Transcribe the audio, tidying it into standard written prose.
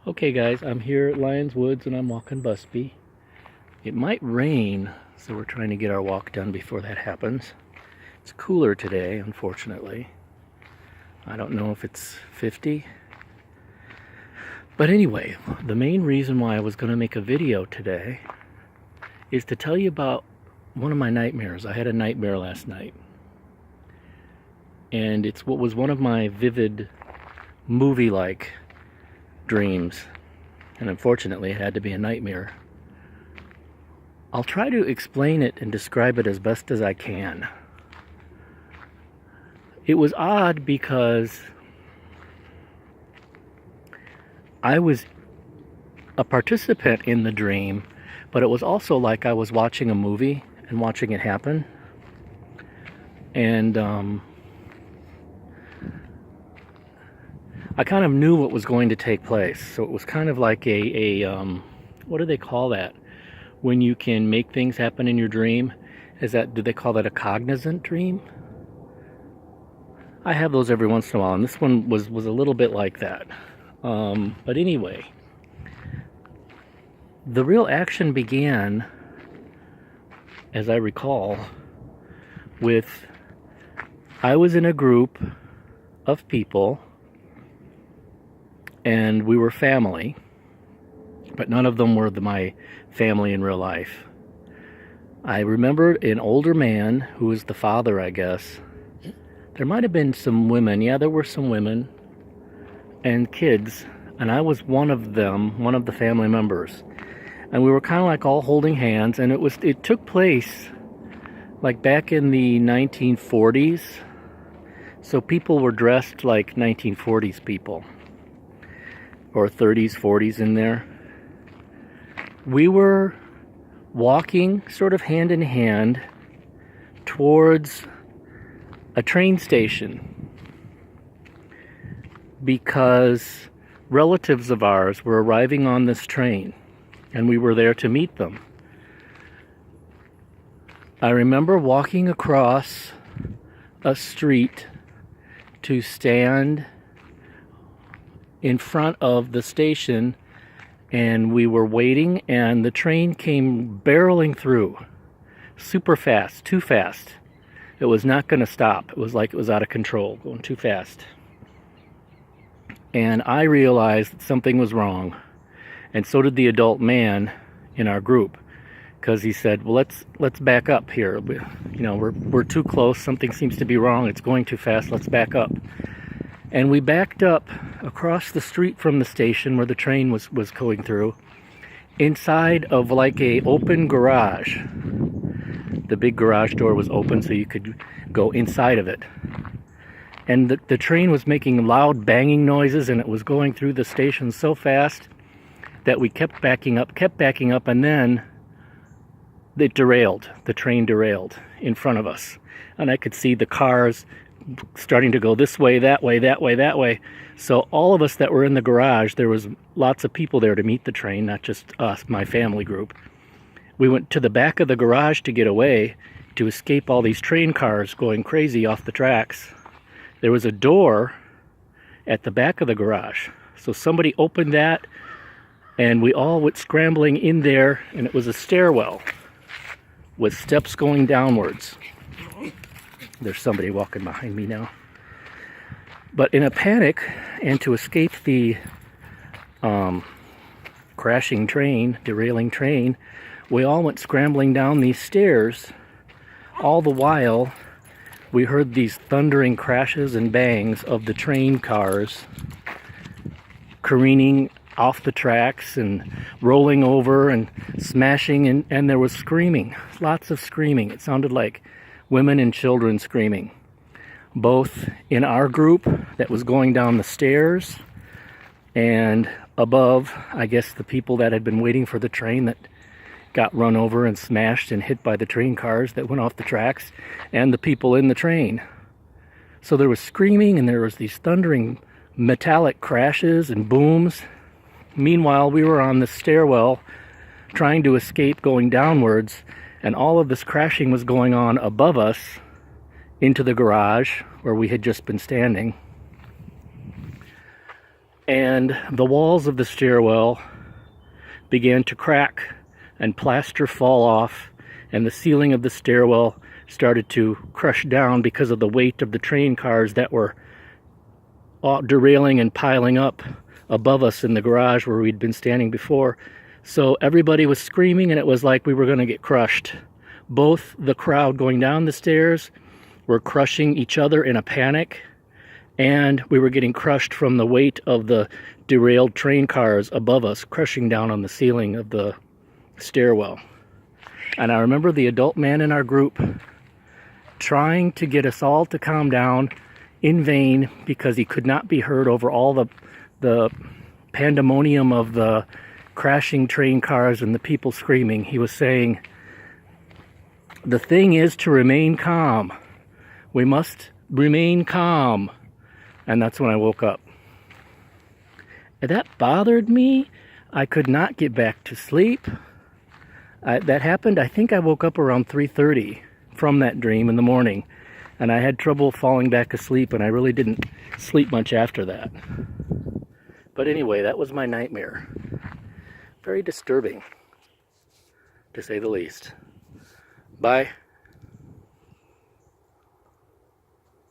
Okay guys, I'm here at Lions Woods and I'm walking Busby. It might rain, so we're trying to get our walk done before that happens. It's cooler today, unfortunately. I don't know if it's 50. But anyway, the main reason why I was going to make a video today is to tell you about one of my nightmares. I had a nightmare last night. And it's what was one of my vivid movie-like dreams, and unfortunately it had to be a nightmare. I'll try to explain it and describe it as best as I can. It was odd because I was a participant in the dream, but it was also like I was watching a movie and watching it happen. And I kind of knew what was going to take place. So it was kind of like what do they call that? When you can make things happen in your dream? Do they call that a cognizant dream? I have those every once in a while, and this one was a little bit like that. But anyway, the real action began, as I recall, with I was in a group of people, and we were family, but none of them were my family in real life. I remember an older man who was the father, I guess. There might have been some women. Yeah, there were some women and kids, and I was one of them, one of the family members. And we were kind of like all holding hands, and it took place like back in the 1940s. So people were dressed like 1940s people, or 30s, 40s in there. We were walking sort of hand in hand towards a train station because relatives of ours were arriving on this train and we were there to meet them. I remember walking across a street to stand in front of the station, and we were waiting, and the train came barreling through super fast, too fast. It was not going to stop. It was like it was out of control, going too fast. And I realized that something was wrong, and so did the adult man in our group, because he said, well, let's back up here. We're too close. Something seems to be wrong. It's going too fast. Let's back up. And we backed up across the street from the station where the train was going through, inside of like a open garage. The big garage door was open so you could go inside of it. And the train was making loud banging noises, and it was going through the station so fast that we kept backing up, and then it derailed. The train derailed in front of us. And I could see the cars starting to go this way, that way, that way, that way. So all of us that were in the garage, there was lots of people there to meet the train, not just us, my family group. We went to the back of the garage to get away, to escape all these train cars going crazy off the tracks. There was a door at the back of the garage. So somebody opened that, and we all went scrambling in there, and it was a stairwell with steps going downwards. There's somebody walking behind me now. But in a panic, and to escape the crashing train, derailing train, we all went scrambling down these stairs. All the while, we heard these thundering crashes and bangs of the train cars careening off the tracks and rolling over and smashing, and there was screaming, lots of screaming. It sounded like women and children screaming, both in our group that was going down the stairs, and above, I guess, the people that had been waiting for the train that got run over and smashed and hit by the train cars that went off the tracks, and the people in the train. So there was screaming, and there was these thundering metallic crashes and booms. Meanwhile, we were on the stairwell trying to escape, going downwards, and all of this crashing was going on above us into the garage where we had just been standing. and the walls of the stairwell began to crack and plaster fall off, and the ceiling of the stairwell started to crush down because of the weight of the train cars that were derailing and piling up above us in the garage where we'd been standing before. So everybody was screaming, and it was like we were going to get crushed. Both the crowd going down the stairs were crushing each other in a panic, and we were getting crushed from the weight of the derailed train cars above us, crushing down on the ceiling of the stairwell. And I remember the adult man in our group trying to get us all to calm down, in vain, because he could not be heard over all the pandemonium of the crashing train cars and the people screaming. He was saying, "The thing is to remain calm. We must remain calm." And that's when I woke up. And that bothered me. I could not get back to sleep. That happened, I think I woke up around 3:30 from that dream in the morning. And I had trouble falling back asleep, and I really didn't sleep much after that. But anyway, that was my nightmare. Very disturbing, to say the least. Bye.